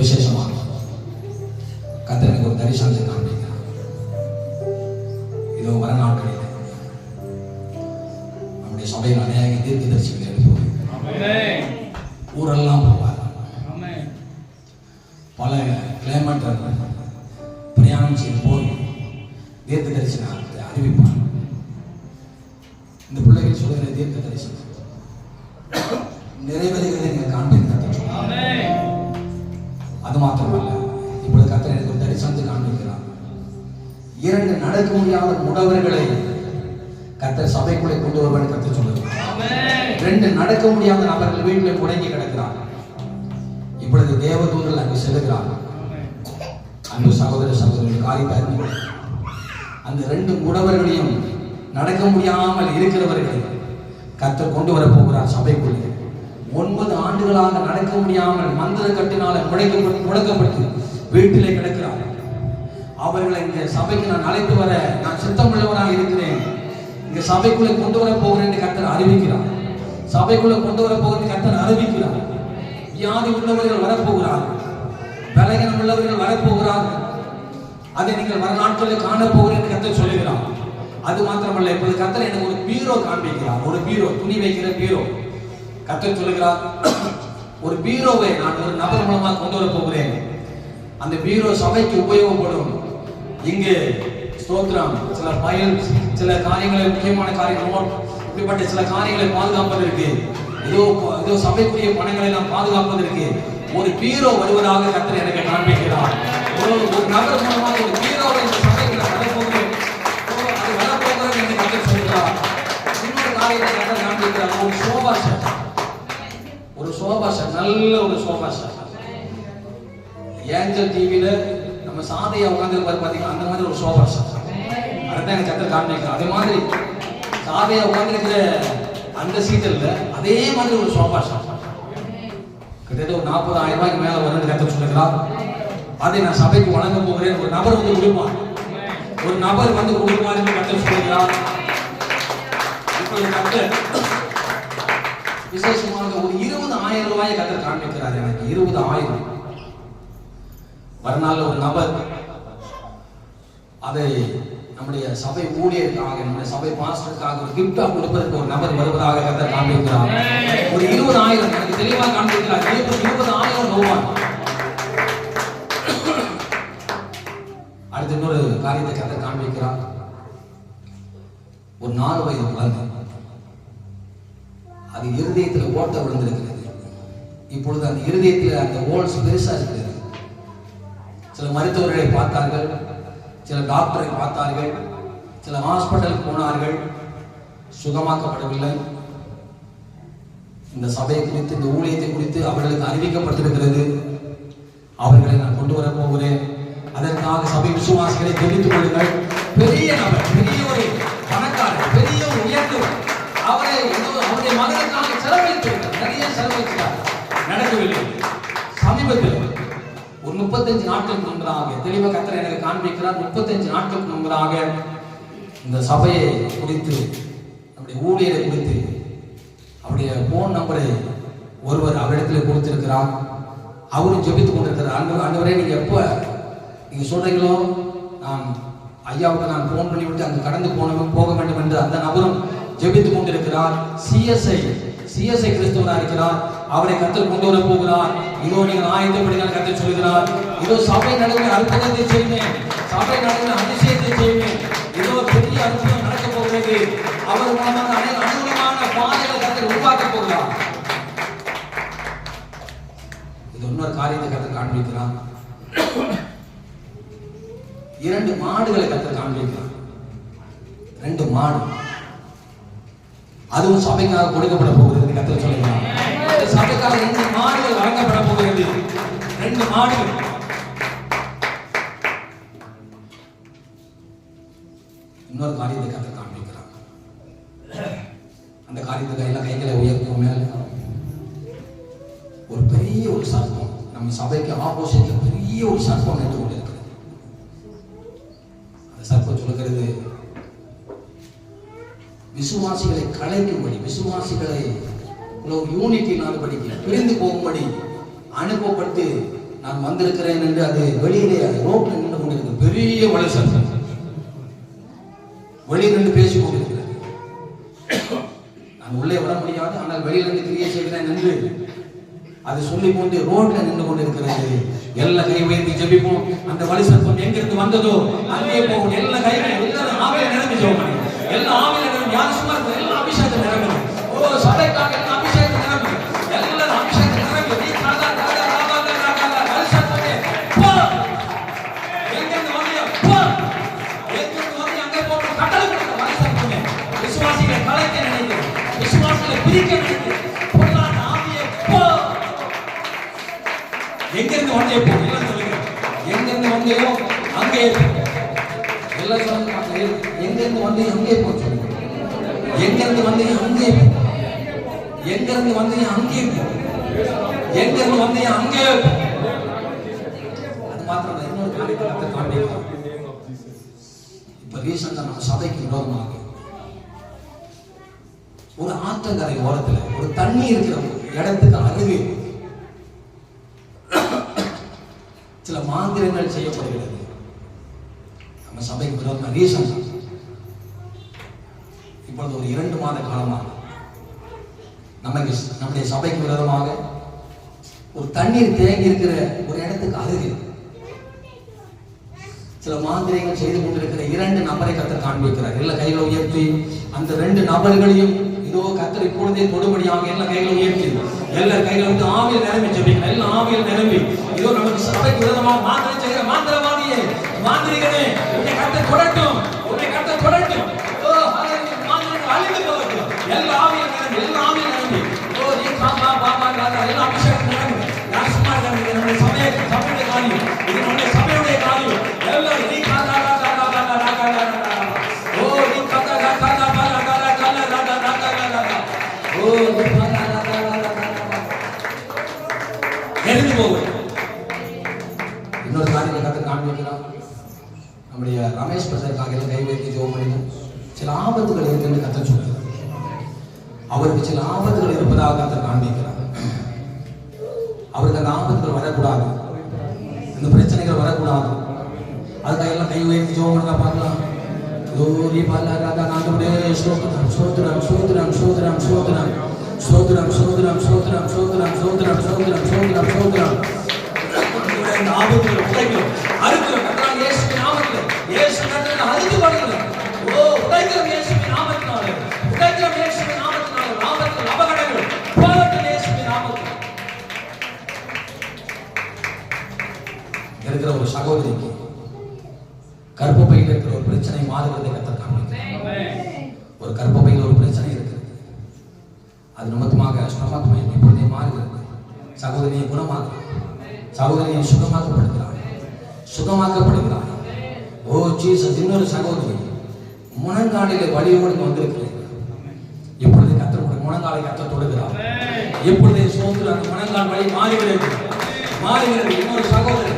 விசேஷமாக கர்த்தர் எனக்கு ஒரு தரிசனத்தை காண்பிக்கிறார். இதோ வர நாட்களில் நம்முடைய சபையில் அநேக தீர்க்கதரிசிகள் எழுப்புவார். ஊரெல்லாம் போவார். பல கிலோமீட்டர் பிரயாணம் செய்து போய் தீர்க்க தரிசனத்தை அறிவிப்பார். இந்த பிள்ளைகள் சொல்லுகிற தீர்க்க தரிசனம் நிறைவேறுகிறதை நீங்கள் காண்பிக்கிறார். அது மாத்திரமல்ல, இப்பொழுது கர்த்தர் எனக்கு ஒரு தரிசனத்தை காண்பிக்கிறார். 2 நடக்க முடியாத முடவர்களை கர்த்தர் சபைக்குள்ளே கொண்டு வருவார். கர்த்தர் சொல்லுகிறார். 2 நடக்க முடியாத நபர்கள் வீட்டில் முடங்கி கிடக்கிறார். இப்பொழுது தேவதூதர்கள் அங்கு செல்லுகிறார். அன்பு சகோதர சகோதரர்கள் காரியத்தை அறிந்து அந்த 2 முடவர்களையும் நடக்க முடியாமல் இருக்கிறவர்களை கர்த்தர் கொண்டு வர போகிறார் சபைக்குள்ளே. 9 ஆண்டுகளாக நடக்க முடியாமல் மந்திர கட்டினால முடக்கப்பட்டு வீட்டிலே கிடக்கிறார். அவர்களை இந்த சபைக்கு நான் அழைத்து வர நான் சித்தமுள்ளவராக இருக்கிறேன். இங்க சபைக்குள்ளே கொண்டு வர போகிறேன் என்று கர்த்தர் அறிவிக்கிறார். சபைக்குள்ளே கொண்டு வர போகிறேன் கர்த்தர் அறிவிக்கிறார். வியாதி உள்ளவர்கள் வரப்போகிறார்கள், பலகீனம் உள்ளவர்கள் வரப்போகிறார்கள். அதை நீங்கள் வர நாட்களில் காண போகிறேன் என்று கர்த்தர் சொல்லுகிறார். அது மாத்திரமல்ல, இப்போது கர்த்தர் எனக்கு ஒரு பீரோ காண்பிக்கிறார். ஒரு பீரோ, துணி வைக்கிற பீரோ. கர்த்தர் சொல்லுகிறார், ஒரு பீரோவை நான் ஒரு நபர் மூலமாக கொண்டு வர போகிறேன். அந்த பீரோ சபைக்கு உபயோகப்படும். இங்கே ஸ்தோத்திரம், சில பயல், சில காரியங்களை, முக்கியமான காரியங்கள், இப்படிப்பட்ட சில காரியங்களை பாதுகாப்பதற்கு, ஏதோ சபைக்குரிய பணங்களை நாம் பாதுகாப்பதற்கு ஒரு பீரோ வருவதாக கர்த்தர் எனக்கு காண்பிக்கிறார். ஒரு நபர் மூலமாக ஒரு பீரோவை இந்த சபைக்கு நான் வரப்போகிறேன், அது வரப்போகிறேன் என்று கர்த்தர் சொல்கிறார். இன்னொரு காரியத்தை கர்த்தர் காண்பிக்கிறார். ஒரு சோபா செட், ஒரு சோபா செட், நல்ல ஒரு சோபா செட். ஏஞ்சல் டிவியில நம்ம சாதையா உட்கார்ந்து பாத்தீங்கன்னா அந்த மாதிரி ஒரு சோபா செட். அதுதான் எனக்கு கர்த்தர் காண்பிக்கிறார். அதே மாதிரி சாதையா உட்கார்ந்துருக்கிற அந்த சீட்டில் அதே மாதிரி ஒரு சோபா செட் கிட்டத்தட்ட ஒரு 40,000 ரூபாய்க்கு மேல வருது கர்த்தர் சொல்லுகிறார். அதை நான் சபைக்கு வழங்க போகிறேன். ஒரு நபர் வந்து கொடுப்பார், ஒரு நபர் வந்து கொடுப்பார் என்று கர்த்தர் சொல்லுகிறார். இப்பொழுது கர்த்தர் விசேஷமாக ஒரு 20,000 ரூபாயை கர்த்தர் காண்பிக்கிறார். எனக்கு 20,000 மறுநாள் ஒரு நபர் அதை நம்முடைய சபை ஊழியருக்காக, நம்முடைய சபை பாஸ்டருக்காக ஒரு கிஃப்டா கொடுப்பதற்கு ஒரு நபர் வருவதாக கர்த்தர் காண்பிக்கிறார். ஒரு 20,000 எனக்கு தெளிவாக காண்பிக்கிறார். 20,000 ரூபாய். அடுத்த இன்னொரு காரியத்தை கர்த்தர் காண்பிக்கிறார். ஒரு 4 வயது குழந்தை, அது இருதயத்தில் ஓட்ட விழுந்திருக்கிறது. இப்பொழுது அந்த இருதயத்தில் அந்த ஹோல்ஸ் பெருசா இருக்கிறது. சில மருத்துவர்களை பார்த்தார்கள், சில டாக்டரை பார்த்தார்கள், சில ஹாஸ்பிட்டலுக்கு போனார்கள், சுகமாக்கப்படவில்லை. இந்த சபையை குறித்து, இந்த ஊழியத்தை குறித்து அவர்களுக்கு அறிவிக்கப்பட்டிருக்கிறது. அவர்களை நான் கொண்டு வர போகிறேன். அதற்காக சபை விசுவாசிகளை தெரிவித்துக் கொள்ளுங்கள். பெரிய நபர், பெரிய ஒரு பணக்காரர், பெரிய ஒரு உயர்ந்தவர், அவரை அவருடைய மகனுக்காக செலவழித்திருக்கிறார். நிறைய செலவழிக்கிறார், நடக்கவில்லை. சமீபத்தில் ஒரு 35 நாட்களுக்கு முன்பதாக தெளிவாக கர்த்தர் எனக்கு காண்பிக்கிறார். 35 நாட்களுக்கு முன்பதாக இந்த சபையை குறித்து, நம்முடைய ஊழியரை குறித்து அவருடைய போன் நம்பரை ஒருவர் அவரிடத்தில் கொடுத்திருக்கிறார். அவரும் ஜெபித்துக் கொண்டிருக்கிறார். ஆண்டவரே, நீங்க எப்ப நீங்க சொல்றீங்களோ நான் ஐயாவுக்கு நான் போன் பண்ணி விட்டு அங்கு கடந்து போக வேண்டும் என்று அந்த நபரும் ஜெபித்துக் கொண்டிருக்கிறார். சிஎஸ்ஐ கிறிஸ்தவராக இருக்கிறார். அவரை கர்த்தர் கொண்டு வர போகிறார். இதோ நீங்கள் ஆயத்தப்படுங்கள் கர்த்தர் சொல்கிறார். இதோ சபை நடுவில் அற்புதத்தை செய்வேன், சபை நடுவில் அதிசயத்தை செய்வேன். இதோ பெரிய அற்புதம் நடக்க போகிறது. அவர் மூலமாக அனுகூலமான பாதைகளை கர்த்தர் உருவாக்க போகிறார். இது இன்னொரு காரியத்தை கர்த்தர் காண்பிக்கிறார். 2 மாடுகளை கர்த்தர் காண்பிக்கிறார். 2 மாடு, அதுவும் சபைக்காக கொடுக்கப்பட போகிறது கர்த்தர் சொல்லுகிறார். சபைக்காக 2 மாடுகள் வழங்கப்பட போகிறது. 2 மாடுகள். இன்னொரு காரியத்தை கர்த்தர் காண்பிக்கிறார். அந்த காரியத்தை கைகளை உயர்த்தும் மேல ஒரு பெரிய ஒரு சர்ப்பம், நம்ம சபைக்கு ஆப்போசிட்ல பெரிய ஒரு சர்ப்பம் நின்று கொண்டிருக்கிறது. அந்த சர்ப்பம் சொல்லுகிறது, விசுவாசிகளை கலைக்கும்படி, விசுவாசிகளை யூனிட்டி இல்லாதபடிக்கு பிரிந்து போகும்படி அனுப்பப்பட்டு நான் வந்திருக்கிறேன் என்று அது வெளியிலே ரோட்டில் நின்று கொண்டிருக்கிறது. பெரிய மனுஷன் வெளியில் நின்று பேசிக் கொண்டிருக்கிறது. நான் உள்ளே வர முடியாது, ஆனால் வெளியிலிருந்து கிரியை செய்கிறேன் என்று அதை சொல்லிக் கொண்டு ரோட்ல நின்று கொண்டிருக்கிறது. எல்லா கை வைத்து ஜெபிப்போம். அந்த வலிசர்ப்பம் எங்கிருந்து வந்ததோ அங்கே போகும். எல்லா கைகளை எல்லாரும் ஆவியில நிரம்பி ஜெபம். எல்லா ஆவியில நிரம்பி யார் சும்மா எல்லா அபிஷேகத்தை நிரம்பி. ஓ சபைக்காக எல்லா அபிஷேகத்தை நிரம்பி. எல்லாரும் அபிஷேகத்தை நிரம்பி. நீ காதா காதா காதா காதா வலிசர்ப்பமே போ. எங்கிருந்து வந்தியா போ. எங்கிருந்து வந்து அங்கே போட்டு கட்டளை கொடுத்த வலிசர்ப்பமே. விசுவாசிகளை கலைக்க நினைக்கிறேன். விசுவாசிகளை பிரிக்க நினைக்கிறேன். பொல்லாத ஆவியே போ. எங்கிருந்து வந்தே போ. எல்லாம் சொல்லுங்க. எங்கிருந்து வந்தையோ அங்கே எல்லாம் சொல்லுங்க. எங்கிருந்து வந்து அங்கே போ சொல்லுங்க. எங்கிருந்து வந்து அங்கே போ. எங்கிருந்து வந்து அங்கே போ. எங்கிருந்து வந்து அங்கே போ. அது மாத்திரம் இல்லை, இன்னொரு காரியத்தை காண்பிக்கலாம். இப்ப ரீசெண்டா நம்ம சபைக்கு விரோதமாக ஒரு ஆற்றங்கரை ஓரத்துல ஒரு தண்ணி இருக்கிற இடத்துக்கு அருகே சில மாந்திரங்கள் செய்யப்படுகிறது. நம்ம சபைக்கு விரோதமாக ரீசன் இப்பொழுது ஒரு 2 மாத காலமாக நம்முடைய சபைக்கு விரோதமாக ஒரு தண்ணீர் தேங்கி இருக்கிற ஒரு இடத்துக்கு அருகில் சில மாந்திரங்கள் செய்து கொண்டிருக்கிற 2 நபரை கர்த்தர் காண்பிக்கிறார். எல்லா கைகளை உயர்த்தி அந்த 2 நபர்களையும் இதோ கர்த்தர் இப்பொழுதே தொடுபடியாக எல்லா கைகளை உயர்த்தி எல்லா கைகளை வந்து ஆவியில் நிரம்பி ஜெபிங்க. எல்லா ஆவியில் நிரம்பி இதோ நமக்கு சபைக்கு விரோதமாக மாந்திரம் செய்கிற மாந்திரவாதியே மாந்திரிகனே உன்னை கர்த்தர் தொடட்டும். உன்னை கர்த்தர் தொடட்டும். ஓ ஹalleluya. மாந்திரங்கள் அழிந்து போகட்டும். எல்லா ஆவியில் நிரம்பி எல்லா ஆவியில் நிரம்பி ஓ நீ பாபா பாபா காதா எல்லா அபிஷேகம் நிரம்பி. நான் சும்மா இருக்கிறேன். நம்முடைய சபையுடைய காரியம். இது நம்முடைய சபையுடைய காரியம். எல்லாரும் நீ காதா காதா காதா காதா ஓ நீ காதா காதா காதா காதா காதா காதா ஓ நீ காதா காதா எரிந்து போகும். இன்னொரு காரியத்தை கர்த்தர் காண்பிக்கிறார். நம்முடைய ரமேஷ் பிரதருக்காக எல்லாம் கை வைத்து ஜெபம் பண்ணினோம். சில ஆபத்துகள் இருக்குன்னு கர்த்தர் சொல்கிறார். அவருக்கு சில ஆபத்துகள் இருப்பதாக கர்த்தர் காண்பிக்கிறார். அவருக்கு அந்த ஆபத்துகள் வரக்கூடாது, இந்த பிரச்சனைகள் வரக்கூடாது. அதுக்காக எல்லாம் கை உயர்த்தி ஜெபம் பண்ணா பார்க்கலாம். ஓரி பல்லராதா நாடுடே ஸ்தோத்திரம் ஸ்தோத்திரம் ஸ்தோத்திரம் ஸ்தோத்திரம் ஸ்தோத்திரம் ஸ்தோத்திரம் ஸ்தோத்திரம் ஸ்தோத்திரம் ஸ்தோத்திரம் ஸ்தோத்திரம் ஸ்தோத்திரம் ஸ்தோத்திரம் ஸ்தோத்திரம். இந்த ஆபத்துகள் உடைக்கிறோம், அறுக்கிறோம். கர்த்தர் இயேசுவின் நாமத்தில் இயேசு நாமத்தில் அறுத்து போடுகிறோம். ஓ உடைக்கிறோம் இயேசுவின் நாமத்தினாலே. உடைக்கிறோம் இயேசுவின் நாமத்தினாலே. ஆபத்துகள் அபகடங்கள் போகட்டும் இயேசுவின் நாமத்தில். இருக்கிற ஒரு சகோதரிக்கு கர்ப்பப்பையில் இருக்கிற ஒரு பிரச்சனை மாறுவதை கர்த்தர் காண்பிக்கிறார். ஒரு கர்ப்பப்பையில் ஒரு பிரச்சனை இருக்கிறது. அது நிமித்தமாக ஸ்டொமக் பெயின் இப்பொழுதே மாறுகிறது. சகோதரியை குணமாக்குகிறார். சகோதரியை சுகமாக்கப்படுகிறார். சுகமாக்கப்படுகிறார். ஓ ஜீசஸ். இன்னொரு சகோதரி முழங்காலிலே வலியோடு வந்திருக்கிறது. இப்பொழுது கர்த்தருடைய முழங்காலை கர்த்தர் தொடுகிறார். இப்பொழுதே சோதனை அந்த முழங்கால் வலி மாறிவிடுகிறது. மாறுகிறது. இன்னொரு சகோதரி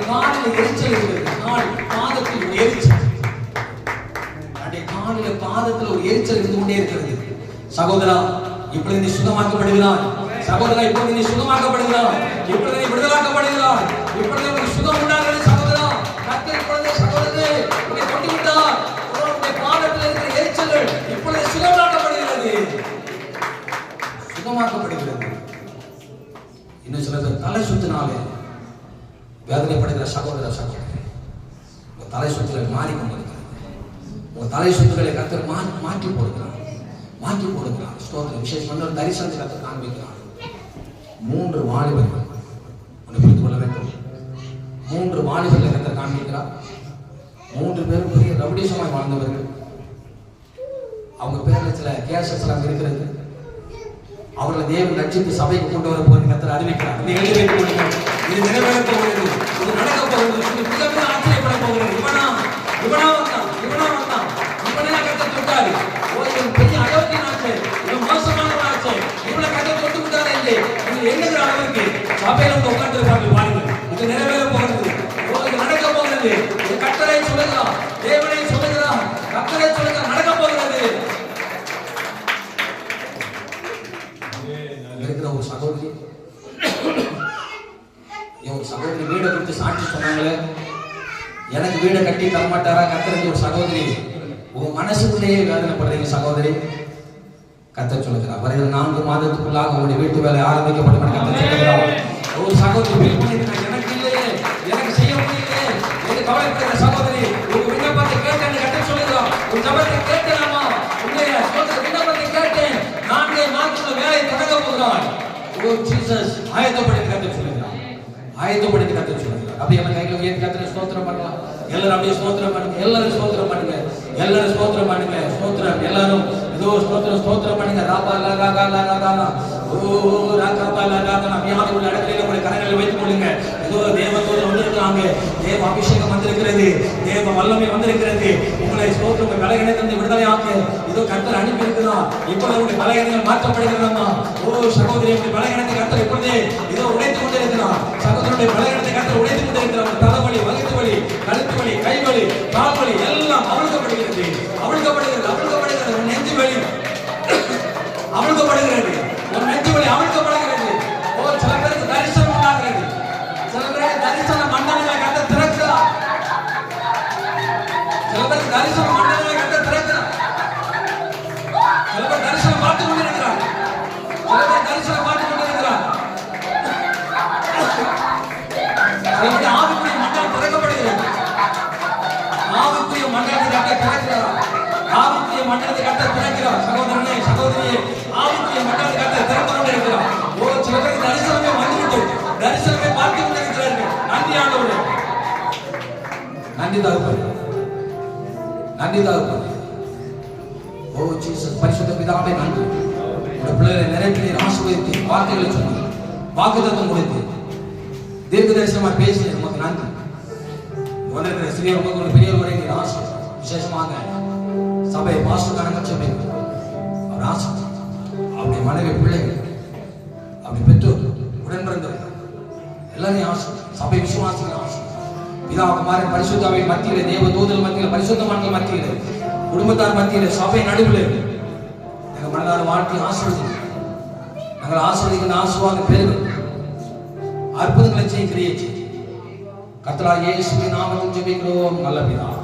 காலில் எரிச்சல் இருக்கிறது. பாதத்தில் ஒரு எரிச்சல். காலில் பாதத்தில் ஒரு எரிச்சல் இருந்து கொண்டே இருக்கிறது. சகோதரா இப்பொழுது நீ சுகமாக்கப்படுகிறாய். சகோதரா இப்பொழுது நீ சுகமாக்கப்படுகிறாய். இப்பொழுது நீ விடுதலாக்கப்படுகிறாய். இப்பொழுது உனக்கு சுகம் உண்டாகிறது. சகோதரா கர்த்தர் இப்பொழுது சகோதரனே உன்னை கொண்டு விட்டார். உன்னுடைய பாதத்தில் இருக்கிற எரிச்சல்கள் இப்பொழுது சுகமாக்கப்படுகிறது. சுகமாக்கப்படுகிறது. இன்னும் சில பேர் தலை சுத்தினாலே வேதனைப்படுகிற சகோதர சகோதரி, உங்க தலை சுற்றுகளை மாறிக்கொண்டிருக்கிறது. உங்க தலை சுற்றுகளை கர்த்தர் மாற்றி போடுகிறார். மாற்றி போடுகிறார். ஸ்தோத்திரம். விசேஷமான ஒரு தரிசனத்தை கர்த்தர் காண்பிக்கிறார். 3 வாலிபர்கள் ஒன்று புரிந்து கொள்ள வேண்டும். 3 வாலிபர்களை கர்த்தர் காண்பிக்கிறார். 3 பேரும் பெரிய ரவுடிசமாய் வாழ்ந்தவர்கள். அவங்க பேர்ல சில கேசஸ் எல்லாம் இருக்கிறது. அவர்களை தேவன் ரட்சித்து சபைக்கு கொண்டு வர போய் கர்த்தர் அறிவிக்கிறார். இது எழுதி வைத்துக் கொள்ளுங்கள். இது நிறைவேற போகிறது. இது நடக்க போகிறது. இது மிகப்பெரிய ஆச்சரியப்பட போகிறது. இவனா வந்தான். இவனே கர்த்தர் தொட்டாரு. ஓ இவன் பெரிய அயோக்கியனாச்சு, இவன் மோசமானவனாச்சு, இவனை கர்த்தர் தொட்டு விட்டாரே இல்லை இது எண்ணுகிற அளவுக்கு சபையில வந்து உட்கார்ந்திருப்பாங்க. பாருங்கள், இது நிறைவேற போகிறது. ஓ இது நடக்க போகிறது. இது கர்த்தரை சொல்லுகிறார். தேவனை சொல்லுகிறார். கர்த்தரை சொல்லுகிறார். நடக்க போகிறது. இருக்கிற ஒரு சகோதரி சகோதரி வீடை குறித்து சாட்சி சொன்னாங்களே, எனக்கு வீடை கட்டி தரமாட்டாரா கர்த்தர்? ஒரு சகோதரி உன் மனசுக்குள்ளேயே வேதனைப்படுறீங்க சகோதரி. கர்த்தர் சொல்லுகிறார், வருகிற 4 மாதத்துக்குள்ளாக உங்களுடைய வீட்டு வேலை ஆரம்பிக்கப்படும். கர்த்தர் சொல்லுகிறார். ஒரு சகோதரி எனக்கு இல்லையே, எனக்கு செய்ய முடியலையே என்று கவலைப்படுகிற சகோதரி, ஒரு விண்ணப்பத்தை கேட்டேன் கர்த்தர் சொல்லுகிறார். ஒரு ஜெபத்தை கேட்டேனாமா, உங்களுடைய விண்ணப்பத்தை கேட்டேன், 4 மாதத்துக்குள்ள வேலை தொடங்க போகிறார். ஓ ஜீசஸ், ஆயத்தப்படுத்தி கர்த்தர் சொல்லுகிறார். ஆயத்தப்படுத்தி கர்த்தர் சொல்லுகிறார். அப்படியே நம்ம கைகளை உயர்த்தி கர்த்தரை ஸ்தோத்திரம் பண்ணலாம். எல்லாரும் அப்படியே ஸ்தோத்திரம் பண்ணுங்க. எல்லாரும் ஸ்தோத்திரம் பண்ணுங்க. எல்லாரும் ஸ்தோத்திரம் பண்ணுங்க. ஸ்தோத்திரம் எல்லாரும் இதோ ஸ்தோத்திரம் பண்ணுங்க. ராபா லா லா லா லா லா ஓ ராகா லா லா லா அப்படியே உள்ள இடத்துல உங்களுடைய கரங்களை வைத்துக் கொள்ளுங்க. இதோ தேவதூதர் வந்திருக்கிறாங்க. தேவ அபிஷேகம் வந்திருக்கிறது. தேவ வல்லமை வந்திருக்கிறது. உங்களை ஸ்தோத்திரம் பலகீனத்திலிருந்து விடுதலை ஆக்க இதோ கர்த்தர் அனுப்பி இருக்கிறார். இப்பொழுது உங்களுடைய பலகீனங்கள் மாற்றப்படுகிறதா? ஓ சகோதரி, உங்களுடைய பலகீனத்தை கர்த்தர் இப்பொழுதே இதோ உடைத்துக் கொண்டிருக்கிறார். சகோதரனுடைய பலகீனத்தை கர்த்தர் உடைத்துக் கொண்டிருக்கிறார். தலைவலி, வயிற்று வலி, கழுத்து வலி, கை வலி, கால் வலி எல்லாம் அவிழ்க்கப்படுகிறது. உன் நெஞ்சு வலி அவிழ்க்கப்படுகிறது. உன் நெஞ்சு வலி அவிழ்க்கப்படுகிறது. ஓ சில பேருக்கு தரிசனம் உண்டாகிறது. சில பேருக்கு தரிசன மண்டலங்களை கர்த்தர் திறக்கிறார். சில பேருக்கு தரிசன மண்டலங்களை கர்த்தர் திறக்கிறார். சில பேர் தரிசனம் பார்த்துக் கொண்டிருக்கிறார். சில பேர் தரிசனம் பார்த்துக் கொண்டிருக்கிறார். சில பேர் ஆவிக்குரிய மண்டலம் திறக்கப்படுகிறது. ஆவிக்குரிய மண்டலத்தை கர்த்தர் திறக்கிறார். ஆவிக்குரிய மண்டலத்தை கர்த்தர் திறக்கிறார். சகோதரனே, சகோதரியே, ஆவிக்குரிய மண்டலத்தை கர்த்தர் திறந்து கொண்டிருக்கிறார். ஓ சில பேருக்கு தரிசனமே வந்துவிட்டது. தரிசனமே பார்த்து கொண்டிருக்கிறார்கள். நன்றி ஆண்டவரே, நன்றி தகப்பனே, நன்றி தகப்பனே. ஓ ஜீசஸ், பரிசுத்த பிதாவே நன்றி. உங்களுடைய பிள்ளைகளை நிறைய ஆசீர்வதித்து வார்த்தைகளை சொன்னீங்க, வாக்குத்தத்தம் கொடுத்து தீர்க்க தரிசனமா பேசினீங்க. நமக்கு நன்றி. வந்திருக்கிற சிறியவர் முதல் பெரியவர் வரைக்கும் ஆசை விசேஷமாக சபை பாஸ்டர் கணக்கச்சபை அவர் ஆசை, அவருடைய மனைவி, பிள்ளைகள், அப்படி பெற்றோர், உடன் பிறந்தவர்கள் எல்லாரையும் ஆசை, சபை விசுவாசிகள் ஆசை, பிதா குமாரன் பரிசுத்தாவின் மத்தியிலே, தேவ தூதர்கள் மத்தியில், பரிசுத்தவான்கள் மத்தியிலே, குடும்பத்தார் மத்தியிலே, சபை நடுவில் எங்கள் மனதார வாழ்க்கை ஆசீர்வதிங்க. நாங்கள் ஆசீர்வதிக்கிற ஆசீர்வாதம் பெருகும். அற்புதங்களை செய்ய கிரியை செய்யும். கர்த்தராகிய இயேசுவின் நாமத்தில் ஜெபிக்கிறோம் நல்ல பிதாவே.